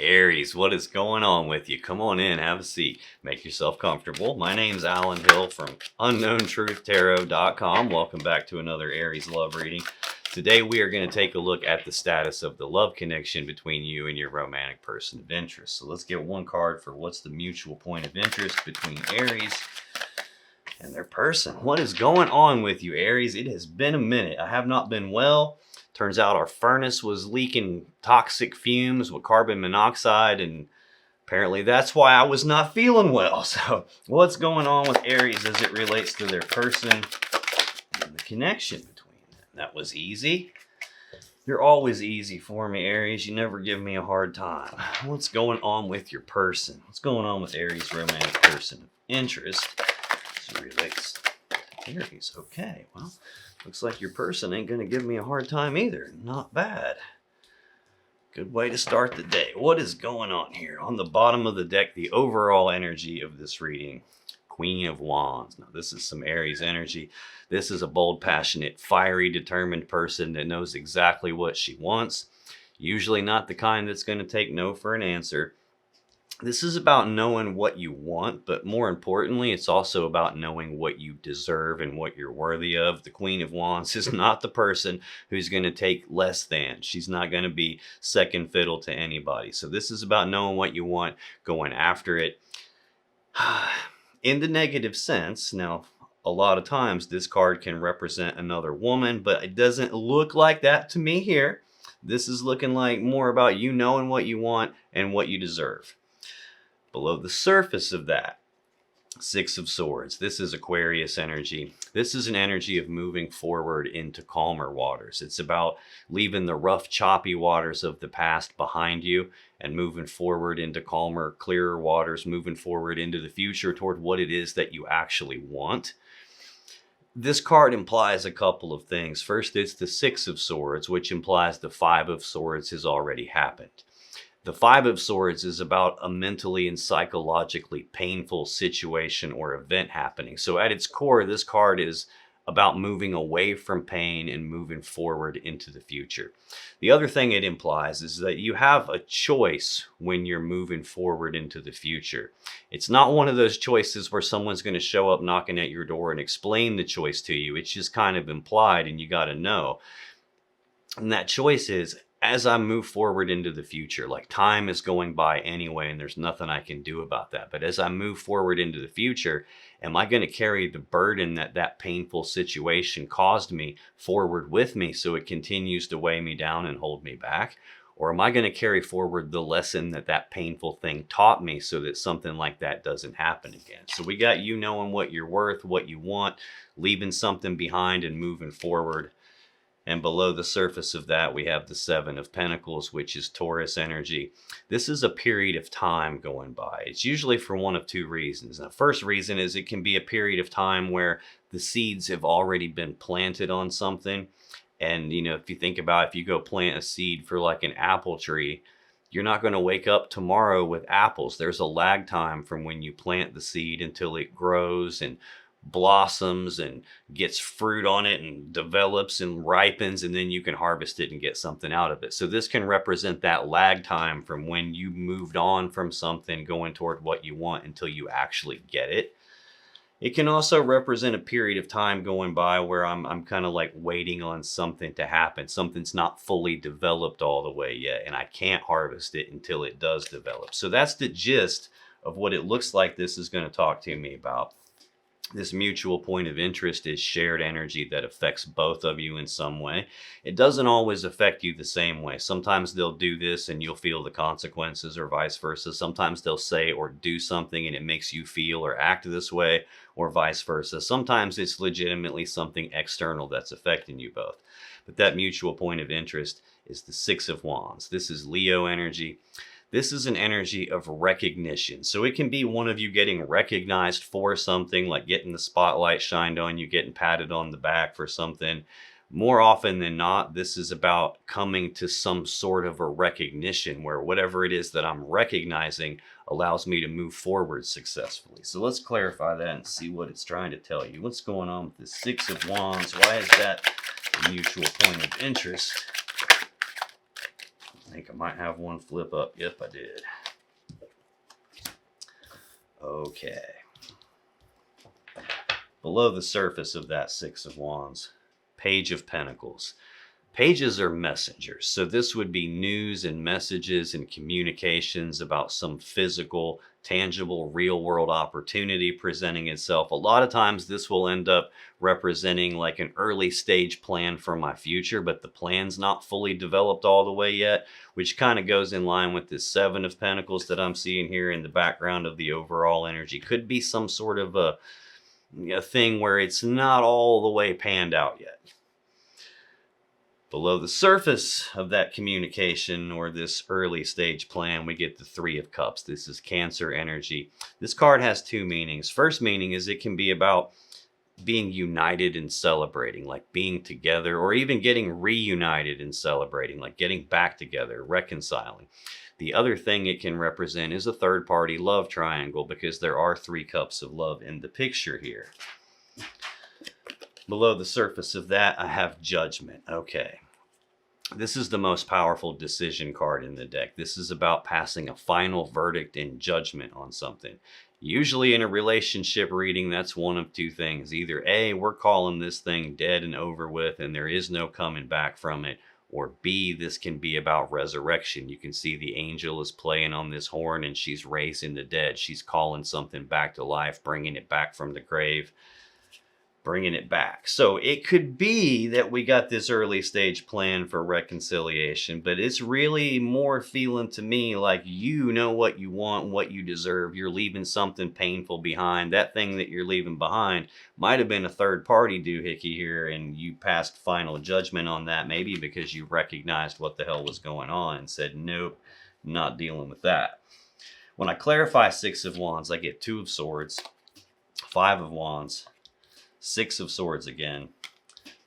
Aries, what is going on with you? Come on in, have a seat, make yourself comfortable. My name's Alan Hill from UnknownTruthTarot.com. Welcome back to another Aries love reading. Today we are going to take a look at the status of the love connection between you and your romantic person of interest. So let's get one card for what's the mutual point of interest between Aries and their person. What is going on with you, Aries? It has been a minute. I have not been well. Turns out our furnace was leaking toxic fumes with carbon monoxide, and apparently that's why I was not feeling well. So what's going on with Aries as it relates to their person and the connection between them? That was easy. You're always easy for me, Aries. You never give me a hard time. What's going on with your person? What's going on with Aries' romantic person of interest as it relates to Aries? Okay, well, looks like your person ain't going to give me a hard time either. Not bad. Good way to start the day. What is going on here? On the bottom of the deck, the overall energy of this reading, Queen of Wands. Now, this is some Aries energy. This is a bold, passionate, fiery, determined person that knows exactly what she wants. Usually not the kind that's going to take no for an answer. This is about knowing what you want, but more importantly, it's also about knowing what you deserve and what you're worthy of. The Queen of Wands is not the person who's going to take less than. She's not going to be second fiddle to anybody. So this is about knowing what you want, going after it. In the negative sense, now, a lot of times this card can represent another woman, but it doesn't look like that to me here. This is looking like more about you knowing what you want and what you deserve. Below the surface of that, Six of Swords. This is Aquarius energy. This is an energy of moving forward into calmer waters. It's about leaving the rough, choppy waters of the past behind you and moving forward into calmer, clearer waters, moving forward into the future toward what it is that you actually want. This card implies a couple of things. First, it's the Six of Swords, which implies the Five of Swords has already happened. The Five of Swords is about a mentally and psychologically painful situation or event happening. So at its core, this card is about moving away from pain and moving forward into the future. The other thing it implies is that you have a choice when you're moving forward into the future. It's not one of those choices where someone's going to show up knocking at your door and explain the choice to you. It's just kind of implied and you got to know. And that choice is, as I move forward into the future, like time is going by anyway, and there's nothing I can do about that. But as I move forward into the future, am I going to carry the burden that that painful situation caused me forward with me so it continues to weigh me down and hold me back? Or am I going to carry forward the lesson that that painful thing taught me so that something like that doesn't happen again? So we got you knowing what you're worth, what you want, leaving something behind and moving forward. And below the surface of that, we have the Seven of Pentacles, which is Taurus energy. This is a period of time going by. It's usually for one of two reasons. The first reason is it can be a period of time where the seeds have already been planted on something. And, you know, if you think about if you go plant a seed for like an apple tree, you're not going to wake up tomorrow with apples. There's a lag time from when you plant the seed until it grows and blossoms and gets fruit on it and develops and ripens, and then you can harvest it and get something out of it. So this can represent that lag time from when you moved on from something going toward what you want until you actually get it. It can also represent a period of time going by where I'm kind of like waiting on something to happen. Something's not fully developed all the way yet, and I can't harvest it until it does develop. So that's the gist of what it looks like this is going to talk to me about. This mutual point of interest is shared energy that affects both of you in some way. It doesn't always affect you the same way. Sometimes they'll do this and you'll feel the consequences, or vice versa. Sometimes they'll say or do something and it makes you feel or act this way, or vice versa. Sometimes it's legitimately something external that's affecting you both. But that mutual point of interest is the Six of Wands. This is Leo energy. This is an energy of recognition. So it can be one of you getting recognized for something, like getting the spotlight shined on you, getting patted on the back for something. More often than not, this is about coming to some sort of a recognition where whatever it is that I'm recognizing allows me to move forward successfully. So let's clarify that and see what it's trying to tell you. What's going on with the Six of Wands? Why is that a mutual point of interest? I think I might have one flip up. Yep, I did. Okay. Below the surface of that Six of Wands, Page of Pentacles. Pages are messengers, so this would be news and messages and communications about some physical, tangible, real-world opportunity presenting itself. A lot of times this will end up representing like an early stage plan for my future, but the plan's not fully developed all the way yet, which kind of goes in line with this Seven of Pentacles that I'm seeing here in the background of the overall energy. Could be some sort of a thing where it's not all the way panned out yet. Below the surface of that communication or this early stage plan, we get the Three of Cups. This is Cancer energy. This card has two meanings. First meaning is it can be about being united and celebrating, like being together, or even getting reunited and celebrating, like getting back together, reconciling. The other thing it can represent is a third-party love triangle, because there are three cups of love in the picture here. Below the surface of that, I have Judgment. Okay. This is the most powerful decision card in the deck. This is about passing a final verdict and judgment on something. Usually in a relationship reading, that's one of two things. Either A, we're calling this thing dead and over with and there is no coming back from it, or B, this can be about resurrection. You can see the angel is playing on this horn and she's raising the dead. She's calling something back to life, bringing it back from the grave, bringing it back. So it could be that we got this early stage plan for reconciliation, but it's really more feeling to me like you know what you want, what you deserve. You're leaving something painful behind. That thing that you're leaving behind might have been a third party doohickey here, and you passed final judgment on that, maybe because you recognized what the hell was going on and said, nope, not dealing with that. When I clarify Six of Wands, I get Two of Swords, Five of Wands, Six of Swords again,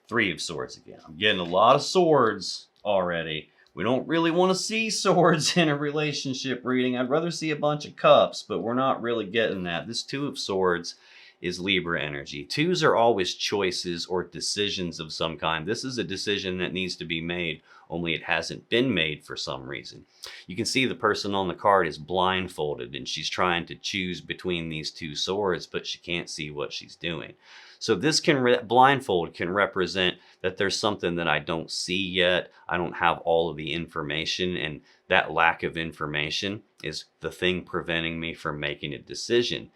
Three of Swords again. I'm getting a lot of swords already. We don't really want to see swords in a relationship reading. I'd rather see a bunch of cups, but we're not really getting that. This Two of Swords is Libra energy. Twos are always choices or decisions of some kind. This is a decision that needs to be made, only it hasn't been made for some reason. You can see the person on the card is blindfolded and she's trying to choose between these two swords, but she can't see what she's doing. So this blindfold can represent that there's something that I don't see yet. I don't have all of the information, and that lack of information is the thing preventing me from making a decision.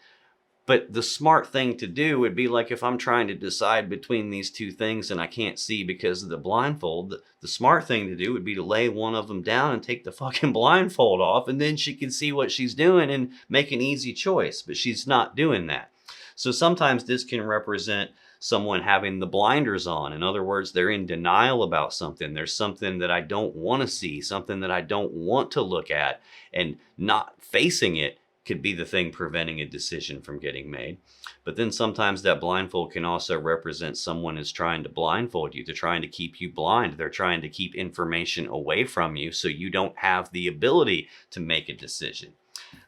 But the smart thing to do would be like if I'm trying to decide between these two things and I can't see because of the blindfold, the smart thing to do would be to lay one of them down and take the fucking blindfold off, and then she can see what she's doing and make an easy choice. But she's not doing that. So sometimes this can represent someone having the blinders on. In other words, they're in denial about something. There's something that I don't want to see, something that I don't want to look at, and not facing it could be the thing preventing a decision from getting made. But then sometimes that blindfold can also represent someone is trying to blindfold you. They're trying to keep you blind. They're trying to keep information away from you so you don't have the ability to make a decision.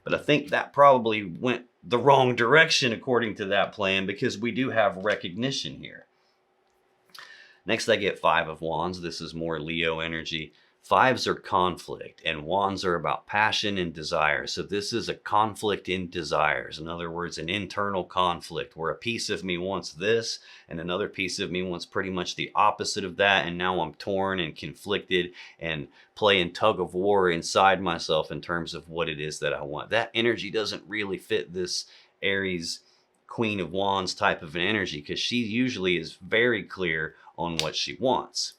But I think that probably went the wrong direction according to that plan, because we do have recognition here. Next, I get Five of Wands. This is more Leo energy. Fives are conflict, and wands are about passion and desire. So this is a conflict in desires. In other words, an internal conflict where a piece of me wants this and another piece of me wants pretty much the opposite of that. And now I'm torn and conflicted and playing tug of war inside myself in terms of what it is that I want. That energy doesn't really fit this Aries Queen of Wands type of an energy, because she usually is very clear on what she wants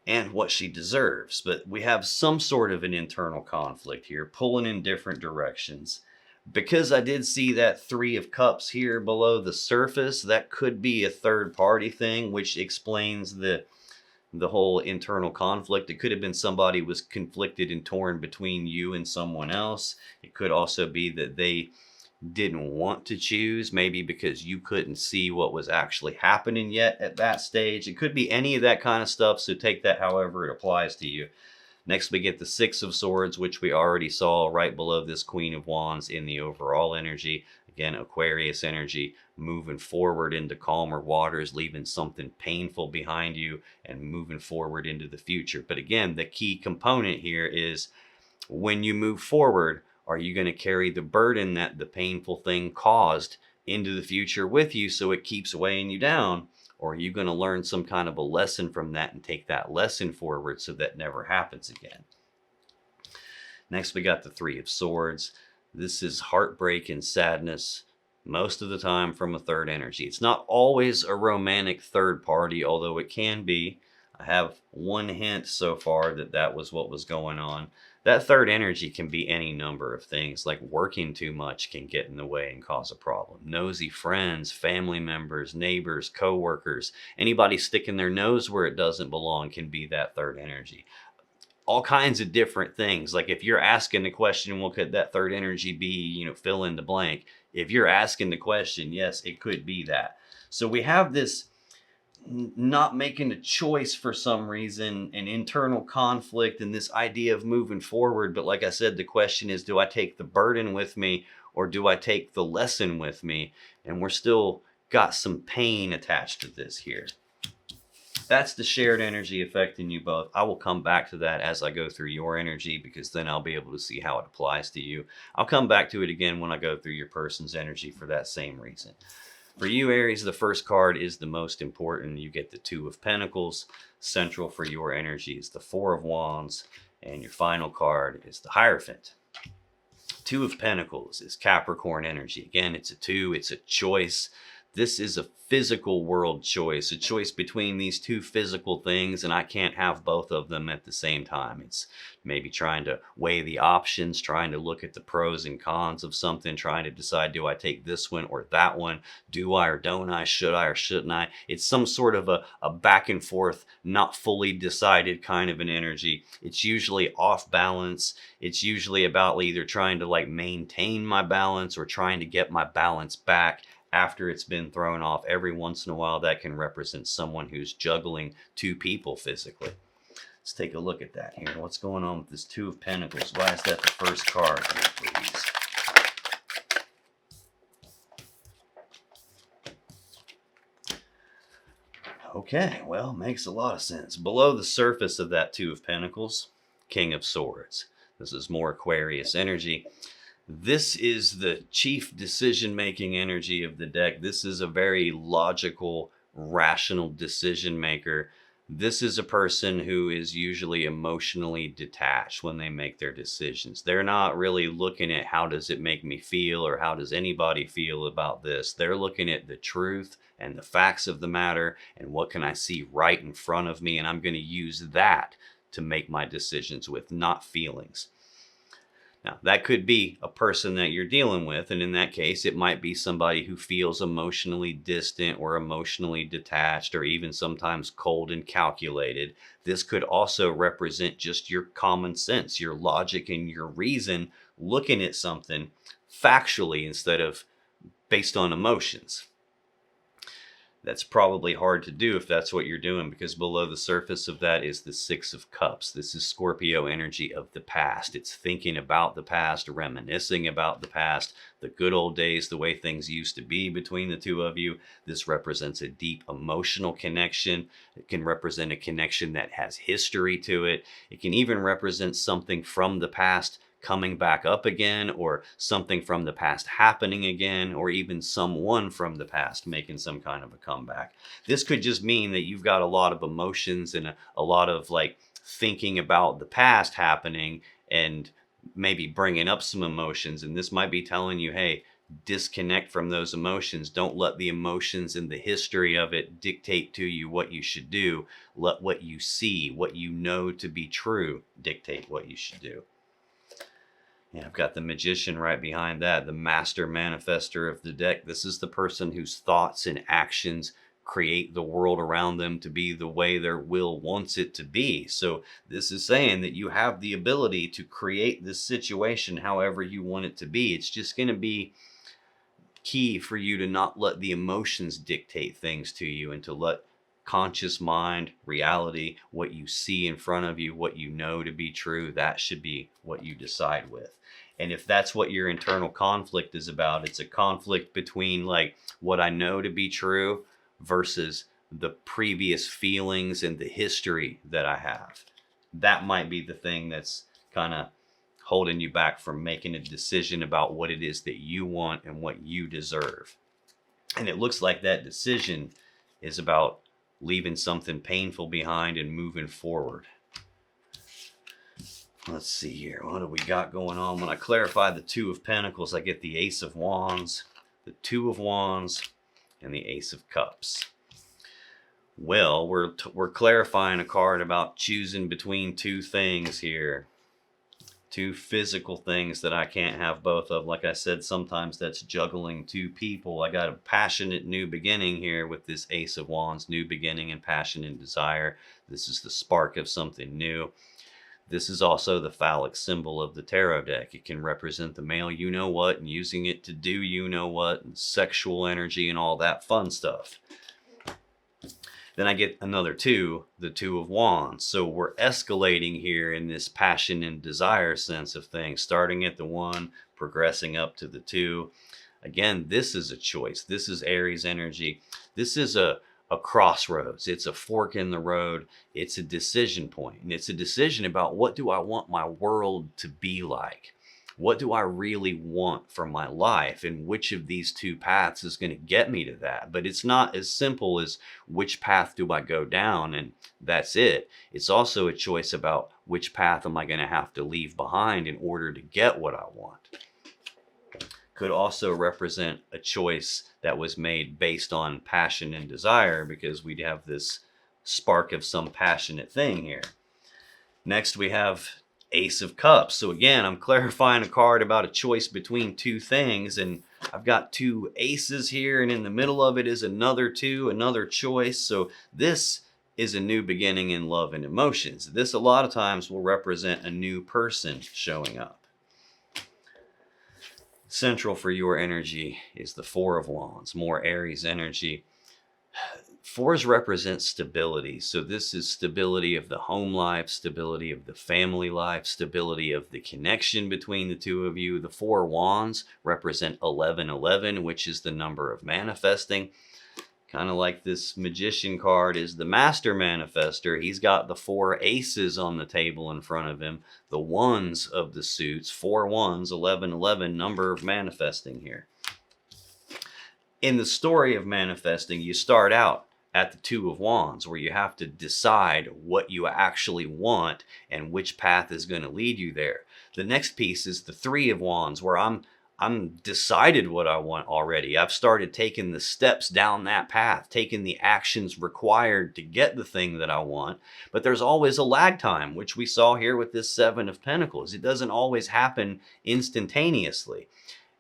and what she deserves. But we have some sort of an internal conflict here, pulling in different directions. Because I did see that Three of Cups here below the surface, that could be a third party thing, which explains the whole internal conflict. It could have been somebody was conflicted and torn between you and someone else. It could also be that they didn't want to choose, maybe because you couldn't see what was actually happening yet at that stage. It could be any of that kind of stuff, so take that however it applies to you. Next, we get the Six of Swords, which we already saw right below this Queen of Wands in the overall energy. Again, Aquarius energy, moving forward into calmer waters, leaving something painful behind you and moving forward into the future. But again, the key component here is, when you move forward, are you going to carry the burden that the painful thing caused into the future with you so it keeps weighing you down? Or are you going to learn some kind of a lesson from that and take that lesson forward so that never happens again? Next, we got the Three of Swords. This is heartbreak and sadness, most of the time from a third energy. It's not always a romantic third party, although it can be. I have one hint so far that that was what was going on. That third energy can be any number of things, like working too much can get in the way and cause a problem. Nosy friends, family members, neighbors, co-workers, anybody sticking their nose where it doesn't belong can be that third energy. All kinds of different things. Like if you're asking the question, well, could that third energy be, fill in the blank? If you're asking the question, yes, it could be that. So we have this not making a choice for some reason, an internal conflict, and this idea of moving forward. But like I said, the question is, do I take the burden with me or do I take the lesson with me? And we're still got some pain attached to this here. That's the shared energy affecting you both. I will come back to that as I go through your energy, because then I'll be able to see how it applies to you. I'll come back to it again when I go through your person's energy for that same reason. For you, Aries, the first card is the most important. You get the Two of Pentacles. Central for your energy is the Four of Wands. And your final card is the Hierophant. Two of Pentacles is Capricorn energy. Again, it's a two. It's a choice. This is a physical world choice, a choice between these two physical things, and I can't have both of them at the same time. It's maybe trying to weigh the options, trying to look at the pros and cons of something, trying to decide, do I take this one or that one? Do I or don't I? Should I or shouldn't I? It's some sort of a back and forth, not fully decided kind of an energy. It's usually off balance. It's usually about either trying to maintain my balance or trying to get my balance back after it's been thrown off. Every once in a while, that can represent someone who's juggling two people physically. Let's take a look at that here. What's going on with this Two of Pentacles? Why is that the first card here, please? Okay, well, makes a lot of sense. Below the surface of that Two of Pentacles, King of Swords. This is more Aquarius energy. This is the chief decision-making energy of the deck. This is a very logical, rational decision maker. This is a person who is usually emotionally detached when they make their decisions. They're not really looking at how does it make me feel or how does anybody feel about this. They're looking at the truth and the facts of the matter and what can I see right in front of me, and I'm going to use that to make my decisions with, not feelings. Now, that could be a person that you're dealing with, and in that case, it might be somebody who feels emotionally distant or emotionally detached or even sometimes cold and calculated. This could also represent just your common sense, your logic, and your reason looking at something factually instead of based on emotions. That's probably hard to do if that's what you're doing, because below the surface of that is the Six of Cups. This is Scorpio energy of the past. It's thinking about the past, reminiscing about the past, the good old days, the way things used to be between the two of you. This represents a deep emotional connection. It can represent a connection that has history to it. It can even represent something from the past coming back up again, or something from the past happening again, or even someone from the past making some kind of a comeback. This could just mean that you've got a lot of emotions and a lot of thinking about the past happening and maybe bringing up some emotions. And this might be telling you, hey, disconnect from those emotions. Don't let the emotions and the history of it dictate to you what you should do. Let what you see, what you know to be true, dictate what you should do. Yeah, I've got the Magician right behind that, the master manifester of the deck. This is the person whose thoughts and actions create the world around them to be the way their will wants it to be. So this is saying that you have the ability to create this situation however you want it to be. It's just going to be key for you to not let the emotions dictate things to you and to let conscious mind, reality, what you see in front of you, what you know to be true, that should be what you decide with. And if that's what your internal conflict is about, it's a conflict between like what I know to be true versus the previous feelings and the history that I have. That might be the thing that's kind of holding you back from making a decision about what it is that you want and what you deserve. And it looks like that decision is about leaving something painful behind and moving forward. Let's see here. What do we got going on? When I clarify the Two of Pentacles, I get the Ace of Wands, the Two of Wands, and the Ace of Cups. Well, we're clarifying a card about choosing between two things here. Two physical things that I can't have both of. Like I said, sometimes that's juggling two people. I got a passionate new beginning here with this Ace of Wands, new beginning and passion and desire. This is the spark of something new. This is also the phallic symbol of the tarot deck. It can represent the male you-know-what and using it to do you-know-what and sexual energy and all that fun stuff. Then I get another two, the Two of Wands. So we're escalating here in this passion and desire sense of things, starting at the one, progressing up to the two. Again, this is a choice. This is Aries energy. This is a crossroads. It's a fork in the road. It's a decision point. And it's a decision about what do I want my world to be like? What do I really want from my life? And which of these two paths is going to get me to that? But it's not as simple as which path do I go down and that's it. It's also a choice about which path am I going to have to leave behind in order to get what I want. Could also represent a choice that was made based on passion and desire, because we'd have this spark of some passionate thing here. Next we have Ace of Cups. So again, I'm clarifying a card about a choice between two things, and I've got two aces here, and in the middle of it is another two, another choice. So this is a new beginning in love and emotions. This a lot of times will represent a new person showing up. Central for your energy is the Four of Wands, more Aries energy. Fours represent stability. So this is stability of the home life, stability of the family life, stability of the connection between the two of you. The Four Wands represent 1111, which is the number of manifesting. Kind of like this Magician card is the Master Manifester. He's got the four aces on the table in front of him. The ones of the suits, 4 ones, 1111, number of manifesting here. In the story of manifesting, you start out at the Two of Wands, where you have to decide what you actually want and which path is going to lead you there. The next piece is the Three of Wands, where I'm decided what I want already. I've started taking the steps down that path, taking the actions required to get the thing that I want. But there's always a lag time, which we saw here with this Seven of Pentacles. It doesn't always happen instantaneously.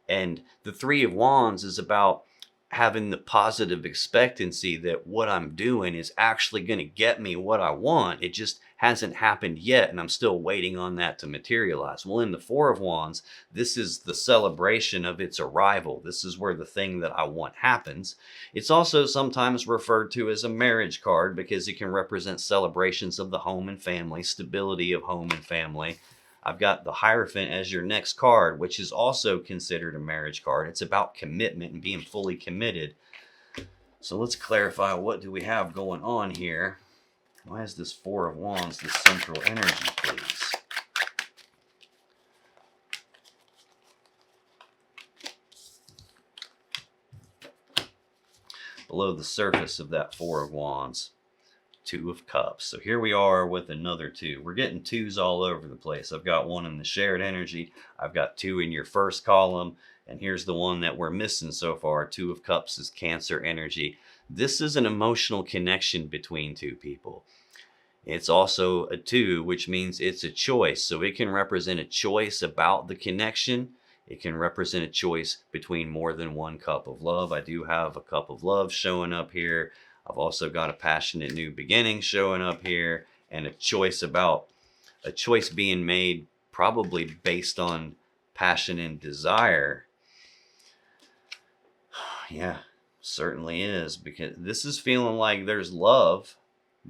And the Three of Wands is about having the positive expectancy that what I'm doing is actually going to get me what I want. It just hasn't happened yet, and I'm still waiting on that to materialize. Well, in the Four of Wands, this is the celebration of its arrival. This is where the thing that I want happens. It's also sometimes referred to as a marriage card because it can represent celebrations of the home and family, stability of home and family. I've got the Hierophant as your next card, which is also considered a marriage card. It's about commitment and being fully committed. So let's clarify, what do we have going on here? Why is this Four of Wands the central energy, please? Below the surface of that Four of Wands, Two of Cups. So here we are with another two. We're getting twos all over the place. I've got one in the shared energy. I've got two in your first column. And here's the one that we're missing so far. Two of Cups is Cancer energy. This is an emotional connection between two people. It's also a two, which means it's a choice. So it can represent a choice about the connection. It can represent a choice between more than one cup of love. I do have a cup of love showing up here. I've also got a passionate new beginning showing up here, and a choice being made probably based on passion and desire. Yeah, Certainly is, because this is feeling like there's love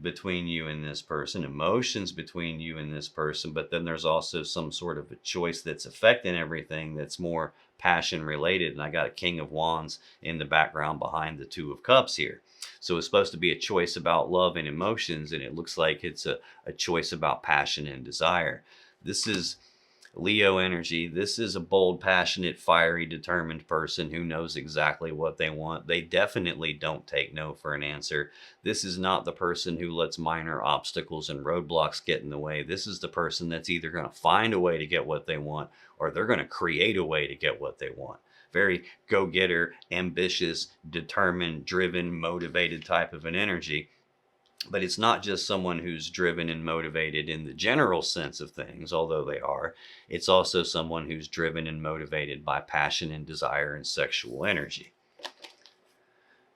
between you and this person, emotions between you and this person, but then there's also some sort of a choice that's affecting everything that's more passion related. And I got a King of Wands in the background behind the Two of Cups here. So it's supposed to be a choice about love and emotions, and it looks like it's a choice about passion and desire. This is Leo energy. This is a bold, passionate, fiery, determined person who knows exactly what they want. They definitely don't take no for an answer. This is not the person who lets minor obstacles and roadblocks get in the way. This is the person that's either going to find a way to get what they want, or they're going to create a way to get what they want. Very go-getter, ambitious, determined, driven, motivated type of an energy. But it's not just someone who's driven and motivated in the general sense of things, although they are. It's also someone who's driven and motivated by passion and desire and sexual energy.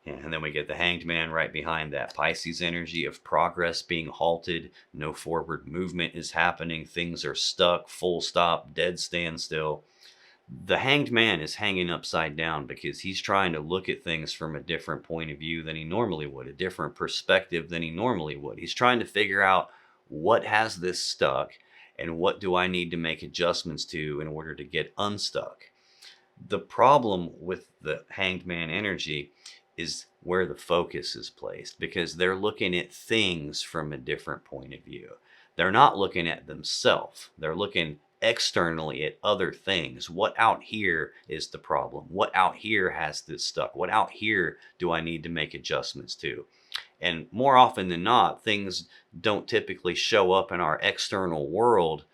And then we get the Hanged Man right behind that. Pisces energy of progress being halted. No forward movement is happening. Things are stuck, full stop, dead standstill. The Hanged Man is hanging upside down because he's trying to look at things from a different point of view than he normally would, a different perspective than he normally would. He's trying to figure out what has this stuck and what do I need to make adjustments to in order to get unstuck. The problem with the Hanged Man energy is where the focus is placed, because they're looking at things from a different point of view. They're not looking at themselves. They're looking externally at other things. What out here is the problem? What out here has this stuck? What out here do I need to make adjustments to? And more often than not, things don't typically show up in our external world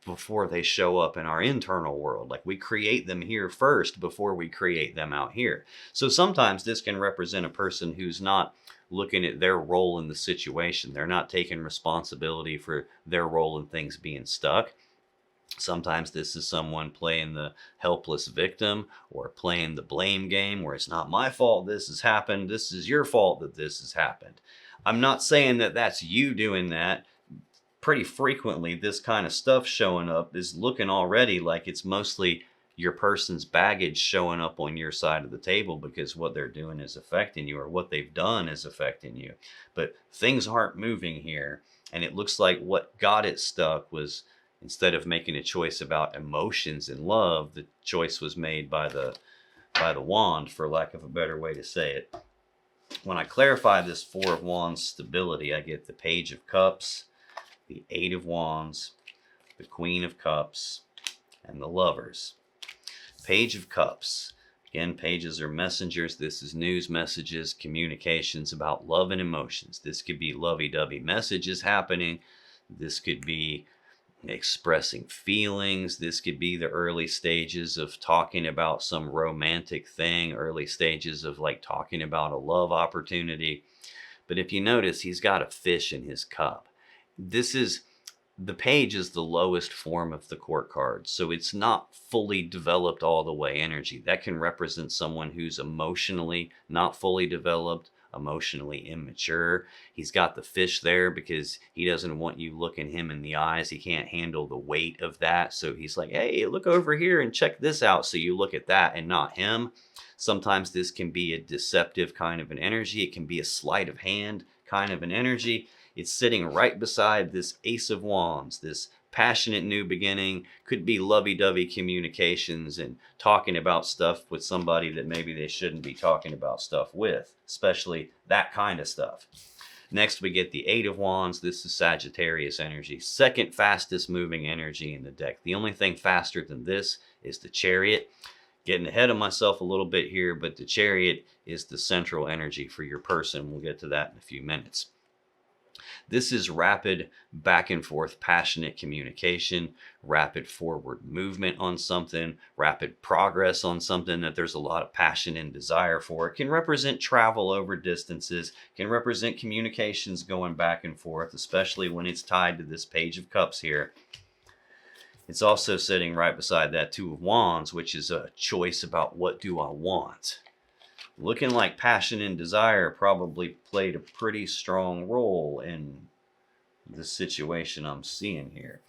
before they show up in our internal world. Like, we create them here first before we create them out here. So sometimes this can represent a person who's not looking at their role in the situation. They're not taking responsibility for their role in things being stuck. Sometimes this is someone playing the helpless victim or playing the blame game, where it's not my fault this has happened, this is your fault that this has happened. I'm not saying that that's you doing that. Pretty frequently, this kind of stuff showing up is looking already like it's mostly your person's baggage showing up on your side of the table, because what they're doing is affecting you, or what they've done is affecting you. But things aren't moving here, and it looks like what got it stuck was, instead of making a choice about emotions and love, the choice was made by the wand, for lack of a better way to say it. When I clarify this Four of Wands stability, I get the Page of Cups, the Eight of Wands, the Queen of Cups, and the Lovers. Page of Cups. Again, pages are messengers. This is news messages, communications about love and emotions. This could be lovey-dovey messages happening. This could be expressing feelings. This could be the early stages of talking about some romantic thing, early stages of like talking about a love opportunity. But if you notice, he's got a fish in his cup. The page is the lowest form of the court cards, so it's not fully developed all the way energy. That can represent someone who's emotionally not fully developed, emotionally immature. He's got the fish there because he doesn't want you looking him in the eyes. He can't handle the weight of that. So he's like, hey, look over here and check this out. So you look at that and not him. Sometimes this can be a deceptive kind of an energy. It can be a sleight of hand kind of an energy. It's sitting right beside this Ace of Wands, this passionate new beginning. Could be lovey-dovey communications and talking about stuff with somebody that maybe they shouldn't be talking about stuff with, especially that kind of stuff. Next, we get the Eight of Wands. This is Sagittarius energy, second fastest moving energy in the deck. The only thing faster than this is the Chariot. Getting ahead of myself a little bit here, but the Chariot is the central energy for your person. We'll get to that in a few minutes. This is rapid back and forth, passionate communication, rapid forward movement on something, rapid progress on something that there's a lot of passion and desire for. It can represent travel over distances, can represent communications going back and forth, especially when it's tied to this Page of Cups here. It's also sitting right beside that Two of Wands, which is a choice about what do I want. Looking like passion and desire probably played a pretty strong role in the situation I'm seeing here.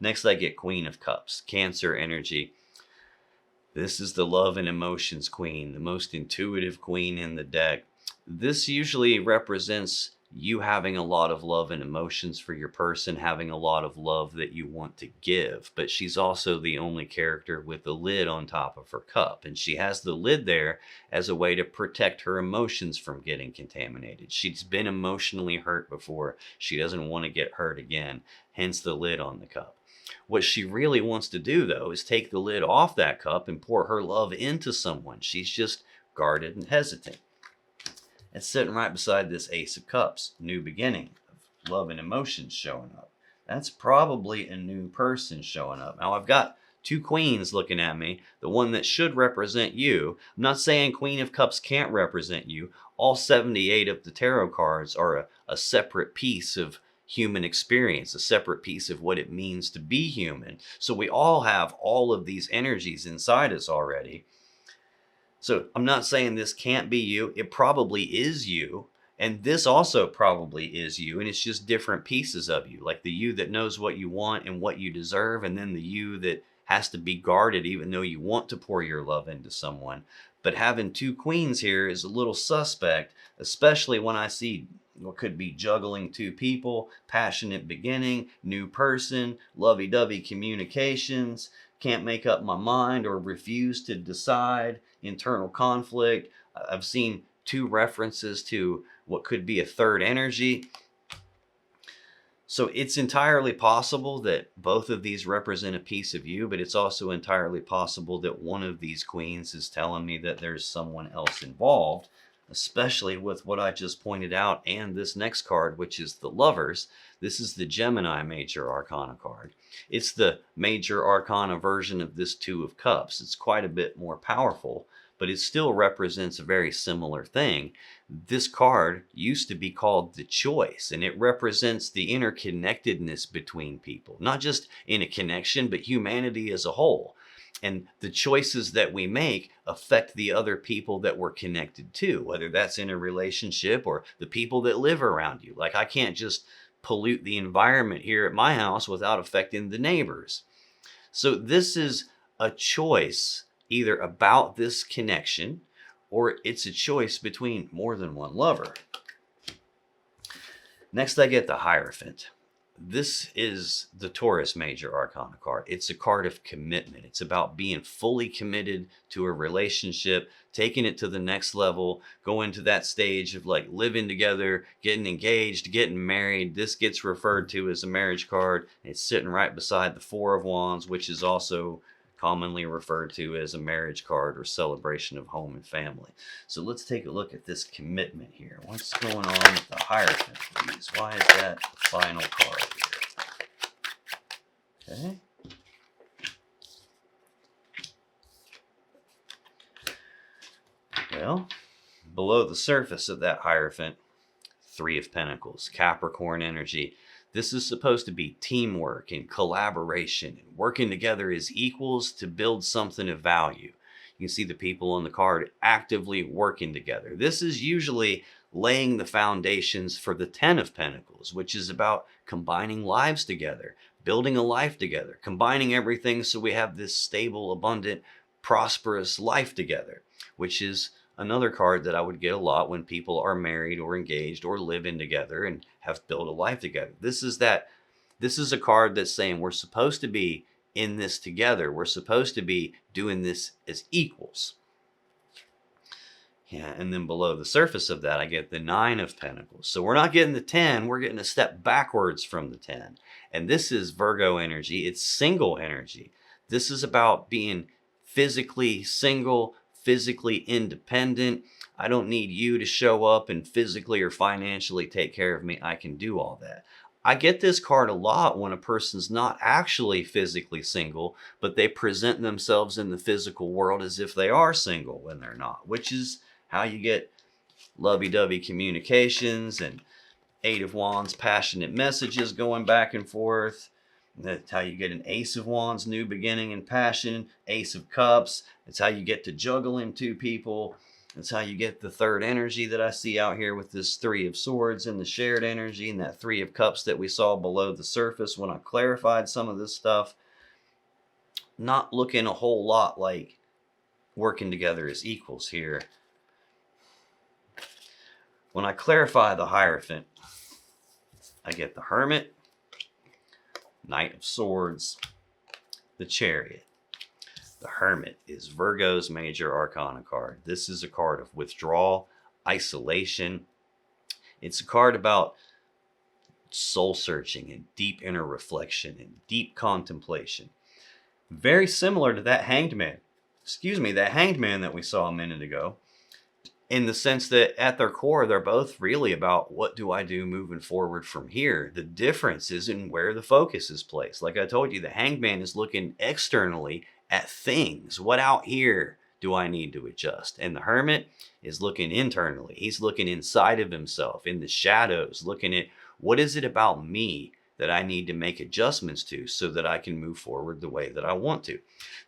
Next, I get Queen of Cups, Cancer energy. This is the love and emotions queen, the most intuitive queen in the deck. This usually represents you having a lot of love and emotions for your person, having a lot of love that you want to give. But she's also the only character with the lid on top of her cup. And she has the lid there as a way to protect her emotions from getting contaminated. She's been emotionally hurt before. She doesn't want to get hurt again, hence the lid on the cup. What she really wants to do, though, is take the lid off that cup and pour her love into someone. She's just guarded and hesitant. It's sitting right beside this Ace of Cups, new beginning of love and emotions showing up. That's probably a new person showing up. Now, I've got two queens looking at me, the one that should represent you. I'm not saying Queen of Cups can't represent you. All 78 of the tarot cards are a separate piece of human experience, a separate piece of what it means to be human. So we all have all of these energies inside us already. So I'm not saying this can't be you. It probably is you. And this also probably is you. And it's just different pieces of you, like the you that knows what you want and what you deserve, and then the you that has to be guarded even though you want to pour your love into someone. But having two queens here is a little suspect, especially when I see what could be juggling two people, passionate beginning, new person, lovey-dovey communications, can't make up my mind or refuse to decide, internal conflict. I've seen two references to what could be a third energy. So it's entirely possible that both of these represent a piece of you, but it's also entirely possible that one of these queens is telling me that there's someone else involved, especially with what I just pointed out and this next card, which is the Lovers. This is the Gemini Major Arcana card. It's the Major Arcana version of this Two of Cups. It's quite a bit more powerful, but it still represents a very similar thing. This card used to be called the Choice, and it represents the interconnectedness between people, not just in a connection, but humanity as a whole. And the choices that we make affect the other people that we're connected to, whether that's in a relationship or the people that live around you. Like, I can't just pollute the environment here at my house without affecting the neighbors. So this is a choice either about this connection, or it's a choice between more than one lover. Next, I get the Hierophant. This is the Taurus Major Arcana card. It's a card of commitment. It's about being fully committed to a relationship, taking it to the next level, going to that stage of like living together, getting engaged, getting married. This gets referred to as a marriage card. It's sitting right beside the Four of Wands, which is also commonly referred to as a marriage card or celebration of home and family. So let's take a look at this commitment here. What's going on with the Hierophant, please? Why is that final card here? Okay. Well, below the surface of that Hierophant, Three of Pentacles, Capricorn energy. This is supposed to be teamwork and collaboration and working together as equals to build something of value. You can see the people on the card actively working together. This is usually laying the foundations for the Ten of Pentacles, which is about combining lives together, building a life together, combining everything so we have this stable, abundant, prosperous life together, which is another card that I would get a lot when people are married or engaged or living together and have built a life together. This is a card that's saying we're supposed to be in this together. We're supposed to be doing this as equals. Yeah, and then below the surface of that, I get the Nine of Pentacles. So we're not getting the 10, we're getting a step backwards from the 10. And this is Virgo energy. It's single energy. This is about being physically single, physically independent. I don't need you to show up and physically or financially take care of me. I can do all that. I get this card a lot when a person's not actually physically single, but they present themselves in the physical world as if they are single when they're not, which is how you get lovey-dovey communications and Eight of Wands, passionate messages going back and forth. That's how you get an Ace of Wands, new beginning and passion, Ace of Cups. It's how you get to juggling two people. That's how you get the third energy that I see out here with this Three of Swords and the shared energy and that Three of Cups that we saw below the surface when I clarified some of this stuff. Not looking a whole lot like working together as equals here. When I clarify the Hierophant, I get the Hermit, Knight of Swords, the Chariot. The Hermit is Virgo's major arcana card. This is a card of withdrawal, isolation. It's a card about soul searching and deep inner reflection and deep contemplation. Very similar to that Hanged Man that we saw a minute ago, in the sense that at their core, they're both really about what do I do moving forward from here. The difference is in where the focus is placed. Like I told you, the Hanged Man is looking externally at things. What out here do I need to adjust? And the Hermit is looking internally. He's looking inside of himself, in the shadows, looking at what is it about me that I need to make adjustments to so that I can move forward the way that I want to.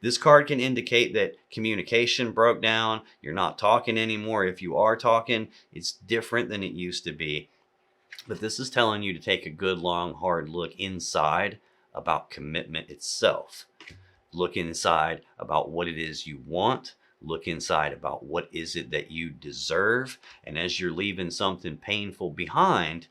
This card can indicate that communication broke down. You're not talking anymore. If you are talking, it's different than it used to be. But this is telling you to take a good, long, hard look inside about commitment itself. Look inside about what it is you want. Look inside about what is it that you deserve. And as you're leaving something painful behind,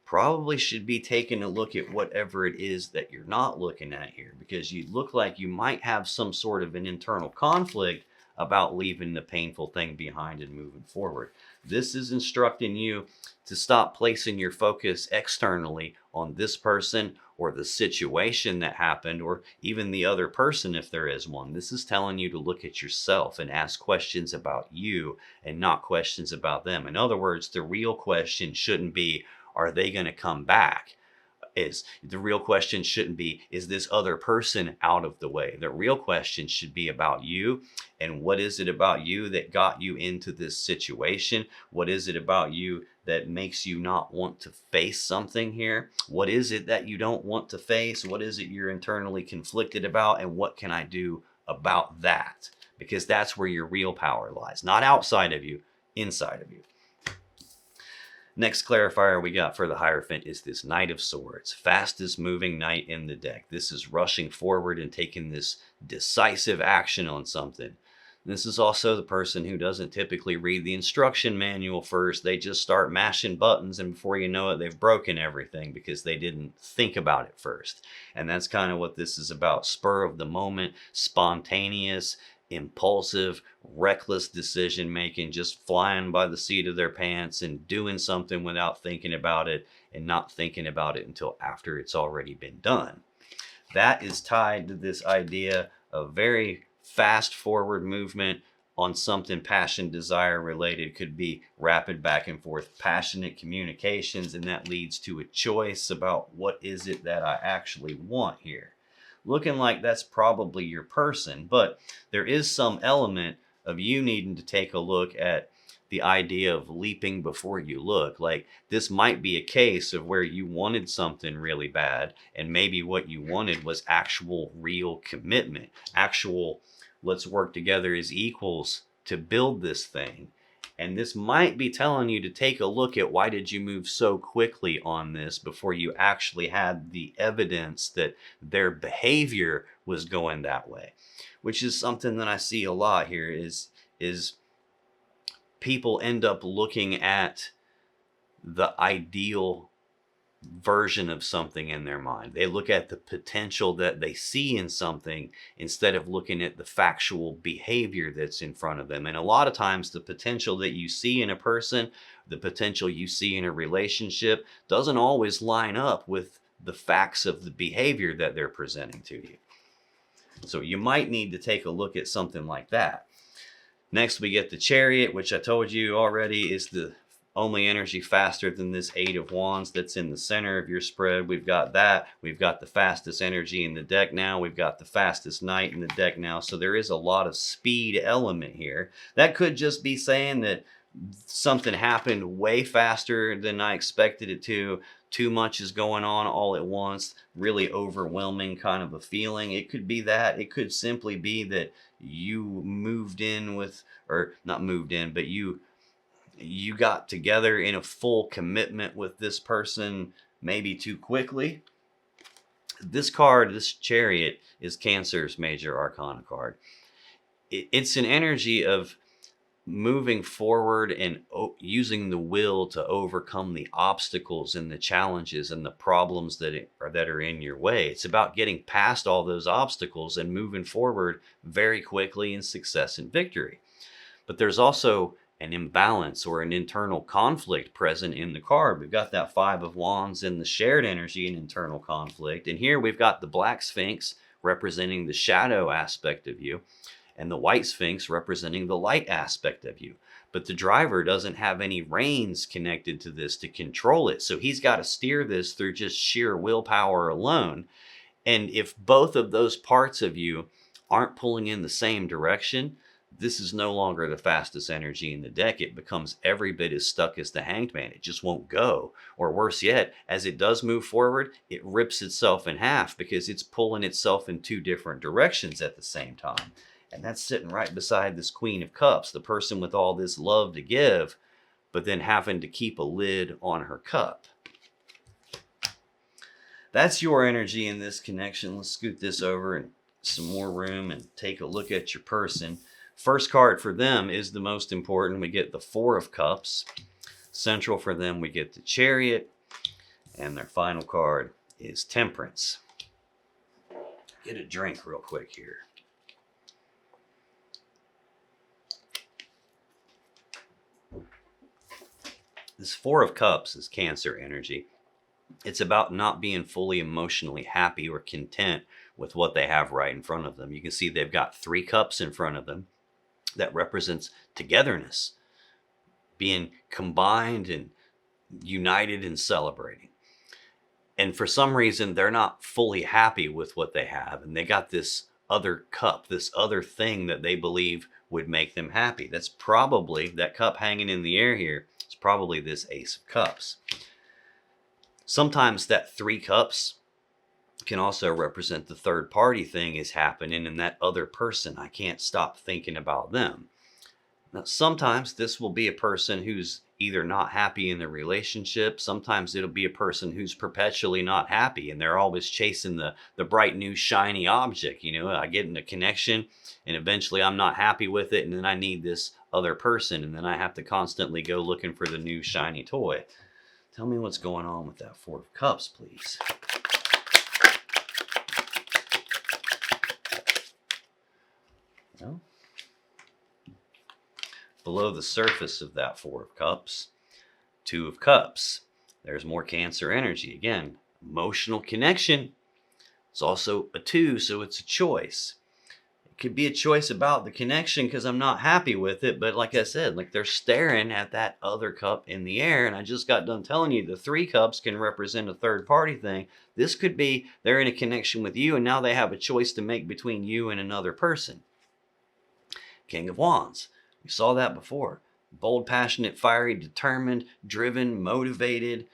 probably should be taking a look at whatever it is that you're not looking at here, because you look like you might have some sort of an internal conflict about leaving the painful thing behind and moving forward. This is instructing you to stop placing your focus externally on this person or the situation that happened, or even the other person if there is one. This is telling you to look at yourself and ask questions about you and not questions about them. In other words, the real question shouldn't be, are they going to come back? The real question shouldn't be, is this other person out of the way? The real question should be about you, and what is it about you that got you into this situation? What is it about you that makes you not want to face something here? What is it that you don't want to face? What is it you're internally conflicted about? And what can I do about that? Because that's where your real power lies, not outside of you, inside of you. Next clarifier we got for the Hierophant is this Knight of Swords, fastest moving knight in the deck. This is rushing forward and taking this decisive action on something. This is also the person who doesn't typically read the instruction manual first. They just start mashing buttons, and before you know it, they've broken everything because they didn't think about it first. And that's kind of what this is about. Spur of the moment, spontaneous, impulsive, reckless decision making, just flying by the seat of their pants and doing something without thinking about it, and not thinking about it until after it's already been done. That is tied to this idea of very fast forward movement on something passion, desire related. Could be rapid back and forth, passionate communications, and that leads to a choice about what is it that I actually want here. Looking like that's probably your person, but there is some element of you needing to take a look at the idea of leaping before you look. Like, this might be a case of where you wanted something really bad, and maybe what you wanted was actual real commitment, actual let's work together as equals to build this thing. And this might be telling you to take a look at, why did you move so quickly on this before you actually had the evidence that their behavior was going that way? Which is something that I see a lot here is people end up looking at the ideal version of something in their mind. They look at the potential that they see in something instead of looking at the factual behavior that's in front of them. And a lot of times the potential that you see in a person, the potential you see in a relationship, doesn't always line up with the facts of the behavior that they're presenting to you. So you might need to take a look at something like that. Next, we get the Chariot, which I told you already is the only energy faster than this Eight of Wands that's in the center of your spread. We've got that. We've got the fastest energy in the deck now. We've got the fastest knight in the deck now. So there is a lot of speed element here. That could just be saying that something happened way faster than I expected it to. Too much is going on all at once. Really overwhelming kind of a feeling. It could be that. It could simply be that you moved in with, or not moved in, but you got together in a full commitment with this person maybe too quickly. This card, this Chariot, is Cancer's major arcana card. it's an energy of moving forward and using the will to overcome the obstacles and the challenges and the problems that are in your way. It's about getting past all those obstacles and moving forward very quickly in success and victory. But there's also an imbalance or an internal conflict present in the card. We've got that Five of Wands in the shared energy and internal conflict. And here we've got the Black Sphinx representing the shadow aspect of you, and the White Sphinx representing the light aspect of you. But the driver doesn't have any reins connected to this to control it. So he's got to steer this through just sheer willpower alone. And if both of those parts of you aren't pulling in the same direction, this is no longer the fastest energy in the deck. It becomes every bit as stuck as the Hanged Man. It just won't go. Or worse yet, as it does move forward, it rips itself in half because it's pulling itself in two different directions at the same time. And that's sitting right beside this Queen of Cups, the person with all this love to give, but then having to keep a lid on her cup. That's your energy in this connection. Let's scoot this over and some more room and take a look at your person. First card for them is the most important. We get the Four of Cups. Central for them, we get the Chariot. And their final card is Temperance. Get a drink real quick here. This Four of Cups is Cancer energy. It's about not being fully emotionally happy or content with what they have right in front of them. You can see they've got 3 cups in front of them. That represents togetherness, being combined and united and celebrating. And for some reason, they're not fully happy with what they have. And they got this other cup, this other thing that they believe would make them happy. That's probably, that cup hanging in the air here, it's probably this Ace of Cups. Sometimes that 3 cups can also represent the third party thing is happening and that other person, I can't stop thinking about them. Now, sometimes this will be a person who's either not happy in the relationship. Sometimes it'll be a person who's perpetually not happy and they're always chasing the bright new shiny object. You know, I get in a connection and eventually I'm not happy with it, and then I need this other person, and then I have to constantly go looking for the new shiny toy. Tell me what's going on with that Four of Cups, please. Well, below the surface of that Four of Cups, Two of Cups. There's more Cancer energy. Again, emotional connection. It's also a 2, so it's a choice. It could be a choice about the connection because I'm not happy with it, but like I said, like they're staring at that other cup in the air, and I just got done telling you the 3 cups can represent a third party thing. This could be they're in a connection with you, and now they have a choice to make between you and another person. King of Wands. We saw that before. Bold, passionate, fiery, determined, driven, motivated,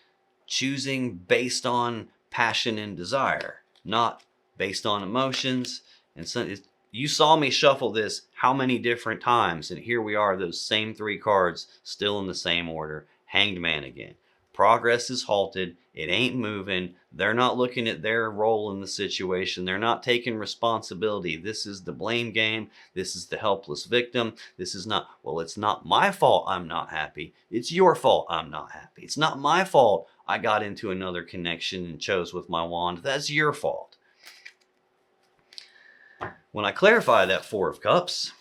choosing based on passion and desire, not based on emotions. And so you saw me shuffle this how many different times, and here we are, those same 3 cards still in the same order. Hanged Man again. Progress is halted. It ain't moving. They're not looking at their role in the situation. They're not taking responsibility. This is the blame game. This is the helpless victim. This is not, well, it's not my fault I'm not happy. It's your fault I'm not happy. It's not my fault I got into another connection and chose with my wand. That's your fault. When I clarify that Four of Cups,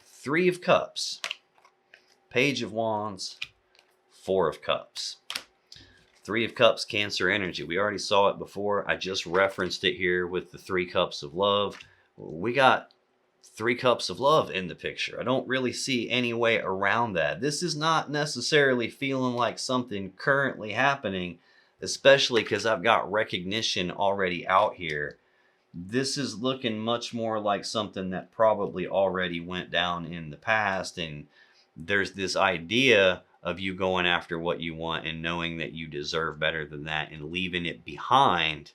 3 of Cups, Page of Wands, 4 of Cups. 3 of Cups, Cancer energy. We already saw it before. I just referenced it here with the 3 cups of love. We got 3 cups of love in the picture. I don't really see any way around that. This is not necessarily feeling like something currently happening, especially because I've got recognition already out here. This is looking much more like something that probably already went down in the past, and there's this idea of you going after what you want and knowing that you deserve better than that and leaving it behind,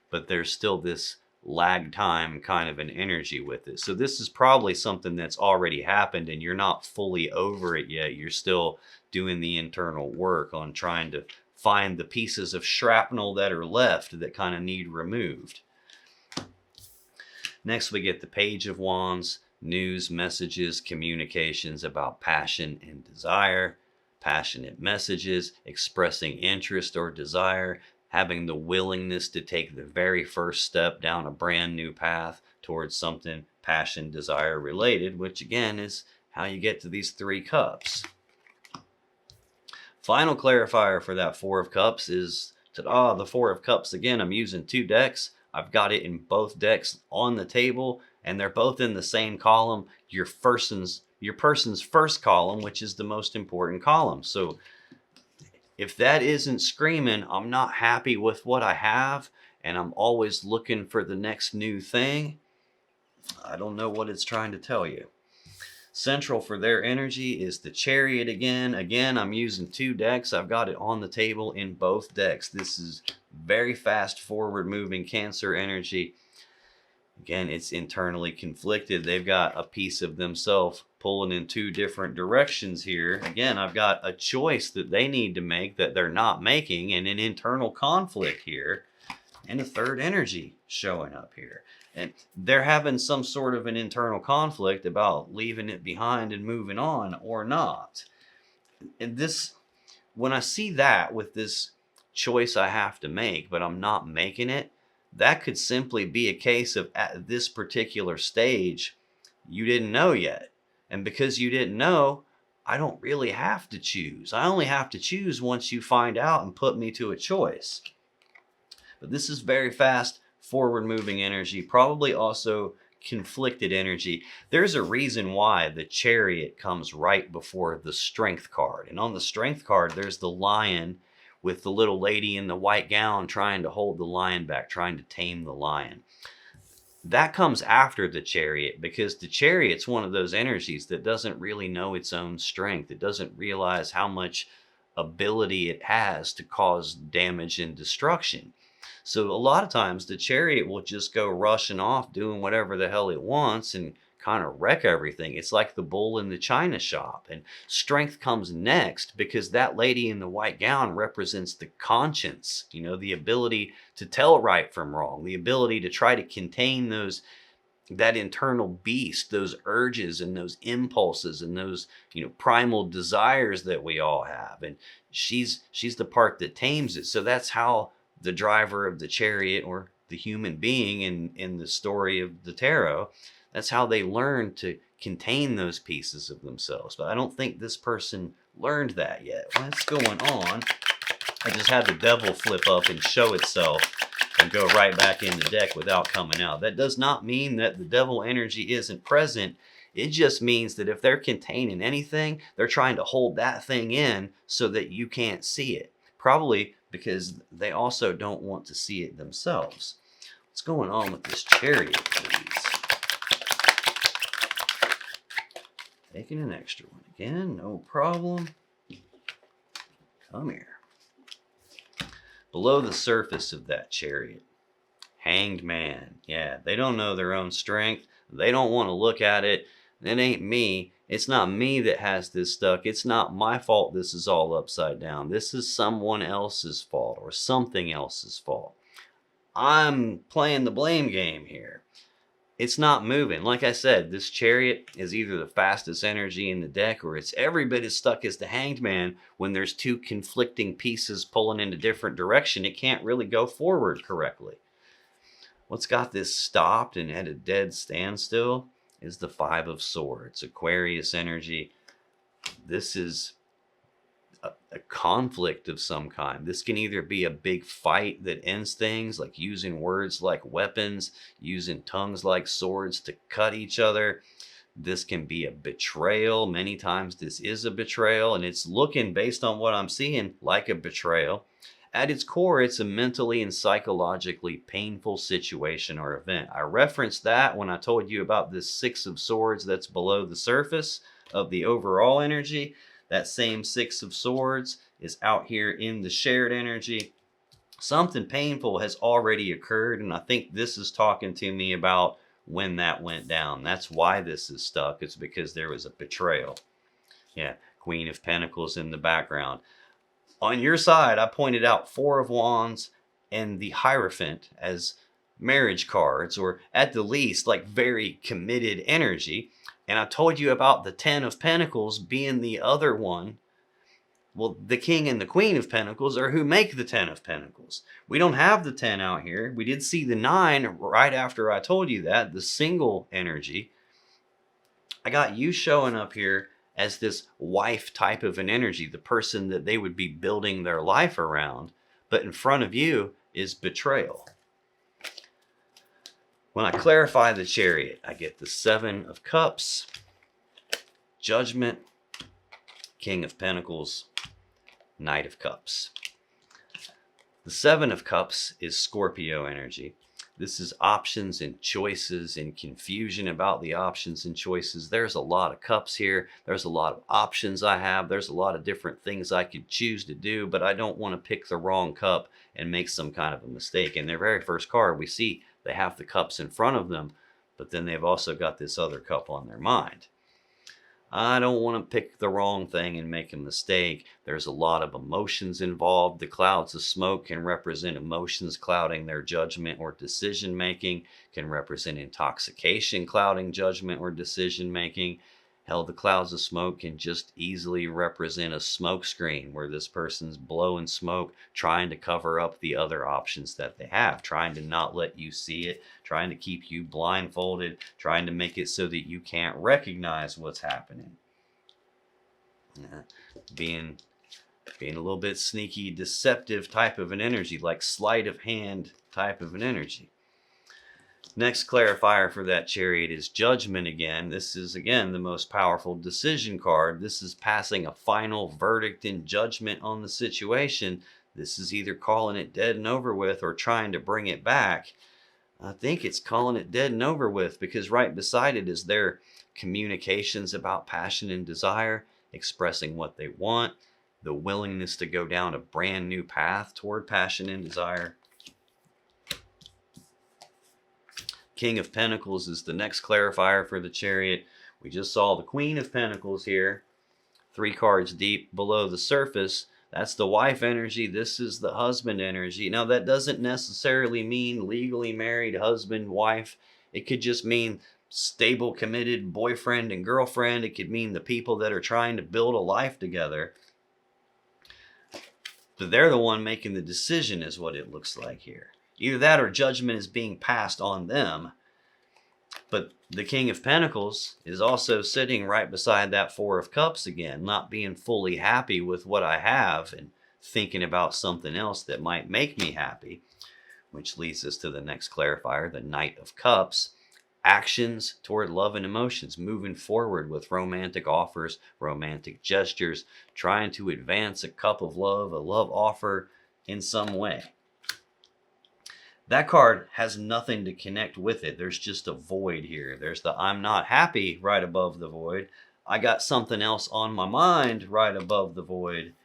but there's still this lag time kind of an energy with it. So this is probably something that's already happened and you're not fully over it yet. You're still doing the internal work on trying to find the pieces of shrapnel that are left that kind of need removed. Next, we get the Page of Wands, news, messages, communications about passion and desire, passionate messages, expressing interest or desire, having the willingness to take the very first step down a brand new path towards something passion, desire related, which again is how you get to these 3 cups. Final clarifier for that 4 of cups is the 4 of cups again. I'm using 2 decks. I've got it in both decks on the table, and they're both in the same column. Your person's first column, which is the most important column. So if that isn't screaming, I'm not happy with what I have, and I'm always looking for the next new thing, I don't know what it's trying to tell you. Central for their energy is the Chariot again. Again, I'm using 2 decks. I've got it on the table in both decks. This is very fast forward moving Cancer energy. Again, it's internally conflicted. They've got a piece of themselves pulling in 2 different directions here. Again, I've got a choice that they need to make that they're not making, and an internal conflict here, and a 3rd energy showing up here. And they're having some sort of an internal conflict about leaving it behind and moving on or not. And this, when I see that with this choice I have to make, but I'm not making it, that could simply be a case of at this particular stage, you didn't know yet. And because you didn't know, I don't really have to choose. I only have to choose once you find out and put me to a choice. But this is very fast, forward-moving energy, probably also conflicted energy. There's a reason why the Chariot comes right before the Strength card. And on the Strength card, there's the lion with the little lady in the white gown trying to hold the lion back, trying to tame the lion. That comes after the Chariot, because the Chariot's one of those energies that doesn't really know its own strength. It doesn't realize how much ability it has to cause damage and destruction. So a lot of times the Chariot will just go rushing off doing whatever the hell it wants and kind of wreck everything. It's like the bull in the china shop. And Strength comes next because that lady in the white gown represents the conscience, the ability to tell right from wrong, the ability to try to contain that internal beast, those urges and those impulses and those, primal desires that we all have. And she's the part that tames it. So that's how the driver of the Chariot, or the human being in the story of the tarot, that's how they learn to contain those pieces of themselves. But I don't think this person learned that yet. What's going on? I just had the devil flip up and show itself and go right back in the deck without coming out. That does not mean that the devil energy isn't present. It just means that if they're containing anything, they're trying to hold that thing in so that you can't see it. Probably because they also don't want to see it themselves. What's going on with this Chariot, please? Taking an extra one again, no problem. Come here. Below the surface of that Chariot, Hanged Man. Yeah, they don't know their own strength. They don't want to look at it. It ain't me. It's not me that has this stuck. It's not my fault this is all upside down. This is someone else's fault or something else's fault. I'm playing the blame game here. It's not moving. Like I said, this Chariot is either the fastest energy in the deck, or it's every bit as stuck as the Hanged Man. When there's 2 conflicting pieces pulling in a different direction, it can't really go forward correctly. What's got this stopped and at a dead standstill is the 5 of Swords, Aquarius energy. This is a conflict of some kind. This can either be a big fight that ends things, like using words like weapons, using tongues like swords to cut each other. This can be a betrayal. Many times this is a betrayal, and it's looking, based on what I'm seeing, like a betrayal. At its core, it's a mentally and psychologically painful situation or event. I referenced that when I told you about this 6 of Swords that's below the surface of the overall energy. That same 6 of Swords is out here in the shared energy. Something painful has already occurred, and I think this is talking to me about when that went down. That's why this is stuck. It's because there was a betrayal. Yeah, Queen of Pentacles in the background. On your side, I pointed out 4 of Wands and the Hierophant as marriage cards, or at the least like very committed energy. And I told you about the 10 of Pentacles being the other one. Well, the King and the Queen of Pentacles are who make the 10 of Pentacles. We don't have the 10 out here. We did see the 9 right after I told you that, the single energy. I got you showing up here as this wife type of an energy, the person that they would be building their life around. But in front of you is betrayal. When I clarify the Chariot, I get the 7 of Cups, Judgment, King of Pentacles, Knight of Cups. The 7 of Cups is Scorpio energy. This is options and choices and confusion about the options and choices. There's a lot of cups here. There's a lot of options I have. There's a lot of different things I could choose to do, but I don't want to pick the wrong cup and make some kind of a mistake. In their very first card, we see they have the cups in front of them, but then they've also got this other cup on their mind. I don't want to pick the wrong thing and make a mistake. There's a lot of emotions involved. The clouds of smoke can represent emotions clouding their judgment or decision making, can represent intoxication clouding judgment or decision making. Hell, the clouds of smoke can just easily represent a smoke screen where this person's blowing smoke, trying to cover up the other options that they have, trying to not let you see it, trying to keep you blindfolded, trying to make it so that you can't recognize what's happening. Being a little bit sneaky, deceptive type of an energy, like sleight of hand type of an energy. Next clarifier for that Chariot is Judgment again. This is, again, the most powerful decision card. This is passing a final verdict and judgment on the situation. This is either calling it dead and over with or trying to bring it back. I think it's calling it dead and over with, because right beside it is their communications about passion and desire, expressing what they want, the willingness to go down a brand new path toward passion and desire. King of Pentacles is the next clarifier for the Chariot. We just saw the Queen of Pentacles here, 3 cards deep below the surface. That's the wife energy. This is the husband energy. Now, that doesn't necessarily mean legally married husband, wife. It could just mean stable, committed boyfriend and girlfriend. It could mean the people that are trying to build a life together. But they're the one making the decision, is what it looks like here. Either that or judgment is being passed on them. But the King of Pentacles is also sitting right beside that 4 of Cups again, not being fully happy with what I have and thinking about something else that might make me happy, which leads us to the next clarifier, the Knight of Cups. Actions toward love and emotions, moving forward with romantic offers, romantic gestures, trying to advance a cup of love, a love offer in some way. That card has nothing to connect with it. There's just a void here. There's the I'm not happy right above the void. I got something else on my mind right above the void.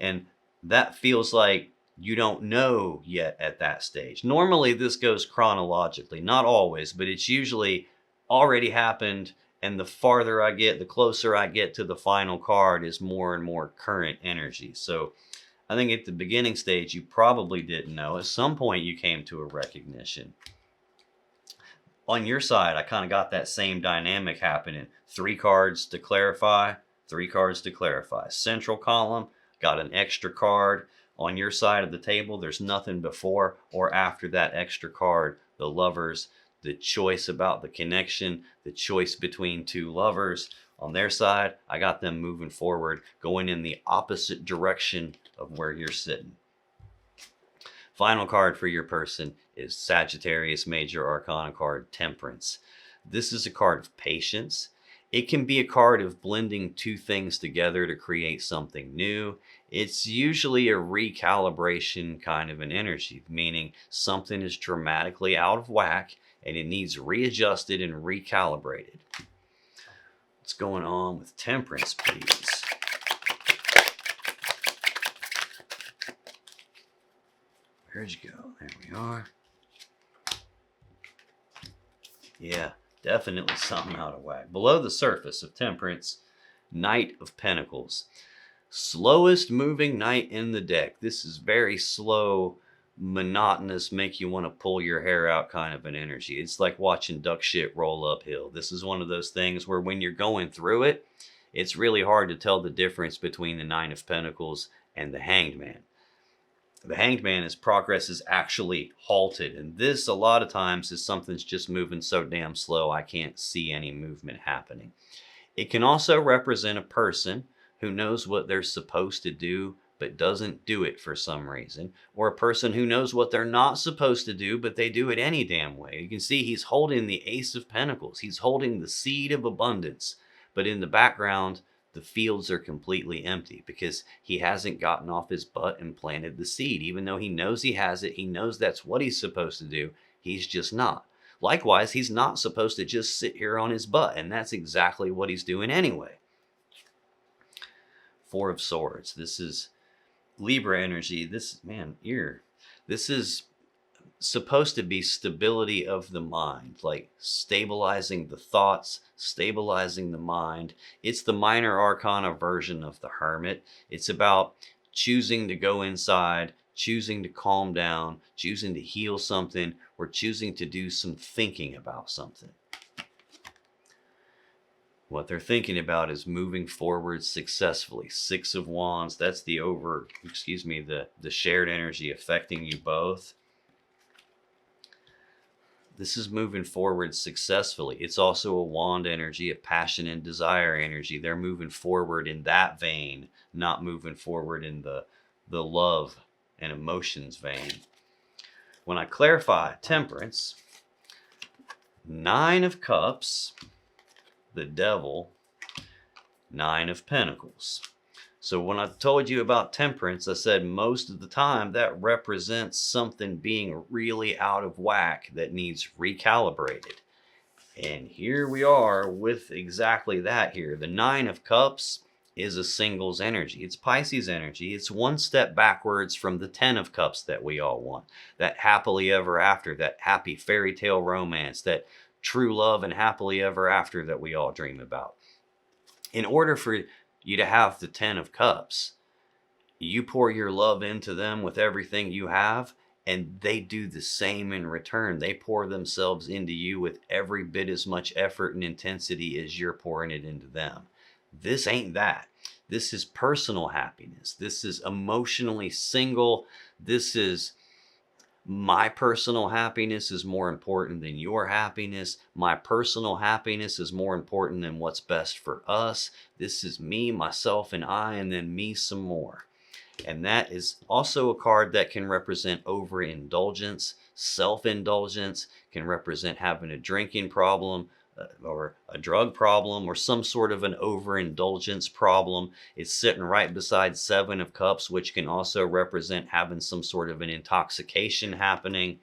And that feels like you don't know yet at that stage. Normally this goes chronologically, not always, but it's usually already happened. And the farther I get, the closer I get to the final card is more and more current energy. So I think at the beginning stage, you probably didn't know. At some point, you came to a recognition. On your side, I kind of got that same dynamic happening. 3 cards to clarify, 3 cards to clarify. Central column, got an extra card. On your side of the table, there's nothing before or after that extra card. The lovers, the choice about the connection, the choice between 2 lovers. On their side, I got them moving forward, going in the opposite direction of where you're sitting. Final card for your person is Sagittarius Major Arcana card, Temperance. This is a card of patience. It can be a card of blending 2 things together to create something new. It's usually a recalibration kind of an energy, meaning something is dramatically out of whack and it needs readjusted and recalibrated. What's going on with Temperance, please? Where'd you go? There we are. Yeah, definitely something out of whack. Below the surface of Temperance, Knight of Pentacles. Slowest moving knight in the deck. This is very slow monotonous, make you want to pull your hair out kind of an energy. It's like watching duck shit roll uphill. This is one of those things where when you're going through it, it's really hard to tell the difference between the Nine of Pentacles and the Hanged Man. The Hanged Man is progress is actually halted. And this, a lot of times, is something's just moving so damn slow I can't see any movement happening. It can also represent a person who knows what they're supposed to do but doesn't do it for some reason, or a person who knows what they're not supposed to do but they do it any damn way. You can see he's holding the Ace of Pentacles. He's holding the seed of abundance, but in the background, the fields are completely empty because he hasn't gotten off his butt and planted the seed. Even though he knows he has it, he knows that's what he's supposed to do, he's just not. Likewise, he's not supposed to just sit here on his butt, and that's exactly what he's doing anyway. Four of Swords. This is Libra energy. This is supposed to be stability of the mind, like stabilizing the thoughts, stabilizing the mind. It's the minor arcana version of the Hermit. It's about choosing to go inside, choosing to calm down, choosing to heal something, or choosing to do some thinking about something. What they're thinking about is moving forward successfully. Six of Wands, that's the shared energy affecting you both. This is moving forward successfully. It's also a wand energy, a passion and desire energy. They're moving forward in that vein, not moving forward in the love and emotions vein. When I clarify Temperance, Nine of Cups, the Devil, Nine of Pentacles. So when I told you about Temperance, I said most of the time that represents something being really out of whack that needs recalibrated. And here we are with exactly that here. The Nine of Cups is a singles energy. It's Pisces energy. It's one step backwards from the 10 of Cups that we all want. That happily ever after, that happy fairy tale romance, that true love and happily ever after that we all dream about. In order for you to have the 10 of Cups, you pour your love into them with everything you have, and they do the same in return. They pour themselves into you with every bit as much effort and intensity as you're pouring it into them. This ain't that. This is personal happiness. This is emotionally single. This is my personal happiness is more important than your happiness. My personal happiness is more important than what's best for us. This is me, myself, and I, and then me some more. And that is also a card that can represent overindulgence, self-indulgence, can represent having a drinking problem, or a drug problem, or some sort of an overindulgence problem. It's sitting right beside Seven of Cups, which can also represent having some sort of an intoxication happening.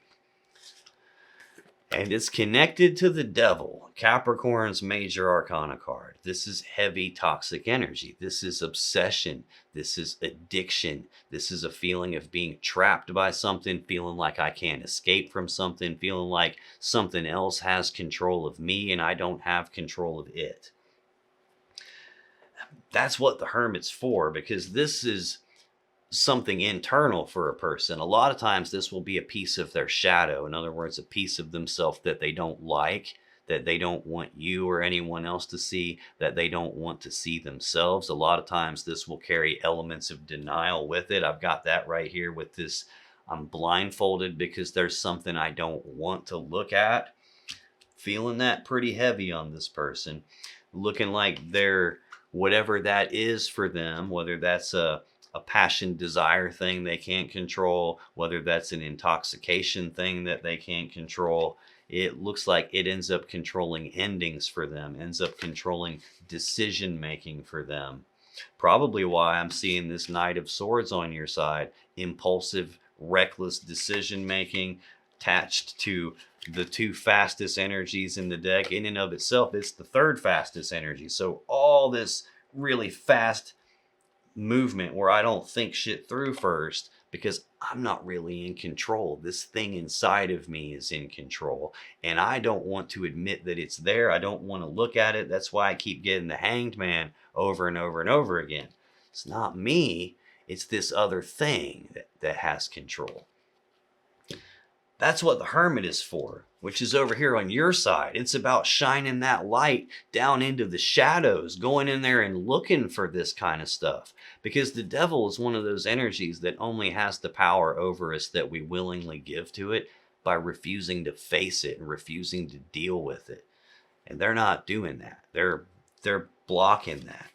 And it's connected to the Devil, Capricorn's major arcana card. This is heavy toxic energy. This is obsession. This is addiction. This is a feeling of being trapped by something, feeling like I can't escape from something, feeling like something else has control of me and I don't have control of it. That's what the Hermit's for, because this is something internal for a person. A lot of times this will be a piece of their shadow. In other words, a piece of themselves that they don't like, that they don't want you or anyone else to see, that they don't want to see themselves. A lot of times this will carry elements of denial with it. I've got that right here with this. I'm blindfolded because there's something I don't want to look at. Feeling that pretty heavy on this person. Looking like they're whatever that is for them, whether that's a passion desire thing they can't control, whether that's an intoxication thing that they can't control. It looks like it ends up controlling endings for them, ends up controlling decision making for them. Probably why I'm seeing this Knight of Swords on your side. Impulsive, reckless decision making attached to the two fastest energies in the deck. In and of itself, it's the third fastest energy. So all this really fast movement where I don't think shit through first because I'm not really in control. This thing inside of me is in control and I don't want to admit that it's there. I don't want to look at it. That's why I keep getting the Hanged Man over and over and over again. It's not me. It's this other thing that has control. That's what the Hermit is for, which is over here on your side. It's about shining that light down into the shadows, going in there and looking for this kind of stuff. Because the devil is one of those energies that only has the power over us that we willingly give to it by refusing to face it and refusing to deal with it. And they're not doing that. They're blocking that.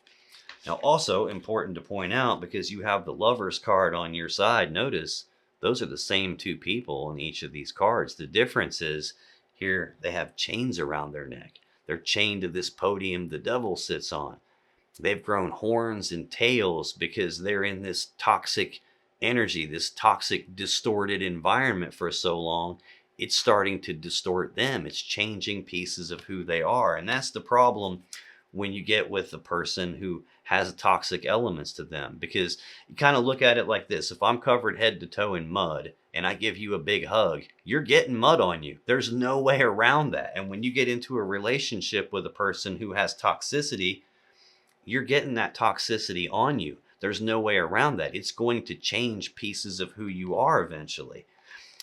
Now, also important to point out, because you have the Lovers card on your side, notice those are the same two people in each of these cards. The difference is here they have chains around their neck. They're chained to this podium the devil sits on. They've grown horns and tails because they're in this toxic energy, this toxic, distorted environment for so long. It's starting to distort them. It's changing pieces of who they are. And that's the problem when you get with a person who has toxic elements to them, because you kind of look at it like this. If I'm covered head to toe in mud and I give you a big hug, you're getting mud on you. There's no way around that. And when you get into a relationship with a person who has toxicity, you're getting that toxicity on you. There's no way around that. It's going to change pieces of who you are eventually.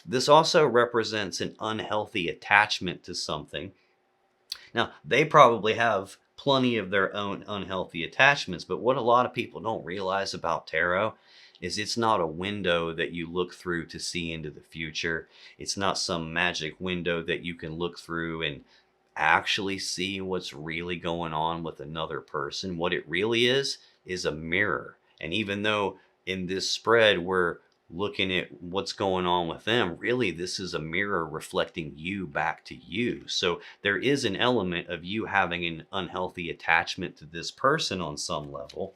This also represents an unhealthy attachment to something. Now, they probably have plenty of their own unhealthy attachments, but what a lot of people don't realize about tarot is it's not a window that you look through to see into the future. It's not some magic window that you can look through and actually see what's really going on with another person. What it really is a mirror. And even though in this spread we're looking at what's going on with them, really this is a mirror reflecting you back to you. So there is an element of you having an unhealthy attachment to this person on some level.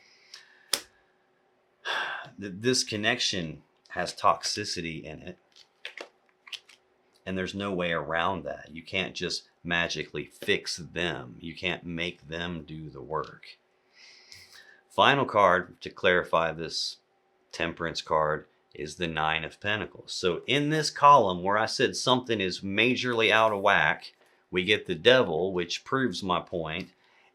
This connection has toxicity in it, and there's no way around that. You can't just magically fix them. You can't make them do the work. Final card to clarify this Temperance card is the Nine of Pentacles. So in this column where I said something is majorly out of whack, we get the Devil, which proves my point.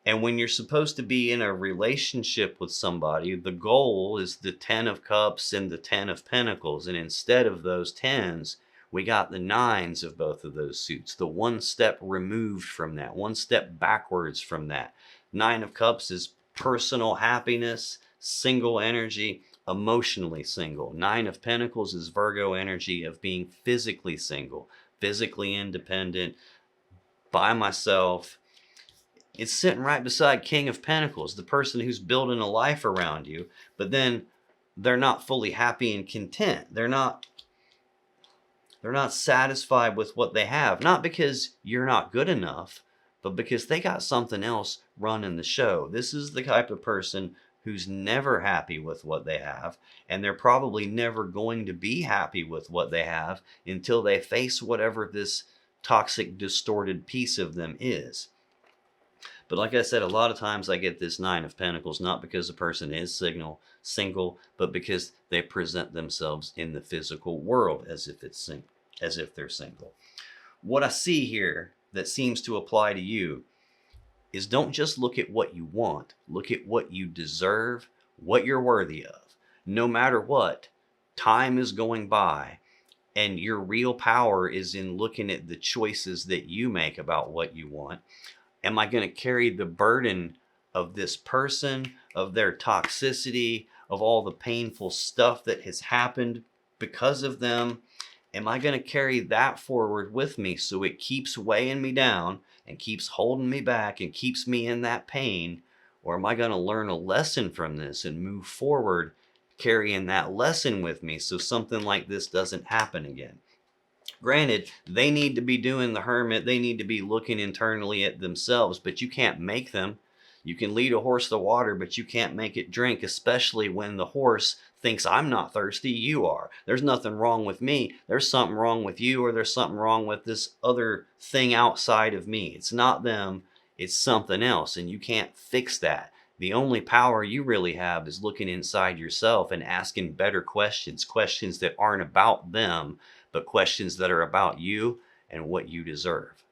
And when you're supposed to be in a relationship with somebody, the goal is the Ten of Cups and the Ten of Pentacles. And instead of those tens, we got the nines of both of those suits. The one step removed from that, one step backwards from that. Nine of Cups is personal happiness, single energy, emotionally single. Nine of Pentacles is Virgo energy of being physically single, physically independent, by myself. It's sitting right beside King of Pentacles, the person who's building a life around you, but then they're not fully happy and content. They're not satisfied with what they have, not because you're not good enough, but because they got something else running the show. This is the type of person who's never happy with what they have, and they're probably never going to be happy with what they have until they face whatever this toxic, distorted piece of them is. But like I said, a lot of times I get this Nine of Pentacles, not because the person is single, but because they present themselves in the physical world as if they're single. What I see here that seems to apply to you is don't just look at what you want. Look at what you deserve, what you're worthy of. No matter what, time is going by, and your real power is in looking at the choices that you make about what you want. Am I going to carry the burden of this person, of their toxicity, of all the painful stuff that has happened because of them? Am I going to carry that forward with me so it keeps weighing me down and keeps holding me back and keeps me in that pain? Or am I going to learn a lesson from this and move forward carrying that lesson with me so something like this doesn't happen again? Granted, they need to be doing the Hermit. They need to be looking internally at themselves, but you can't make them. You can lead a horse to water, but you can't make it drink, especially when the horse thinks I'm not thirsty, you are. There's nothing wrong with me. There's something wrong with you, or there's something wrong with this other thing outside of me. It's not them, it's something else, and you can't fix that. The only power you really have is looking inside yourself and asking better questions, questions that aren't about them, but questions that are about you and what you deserve.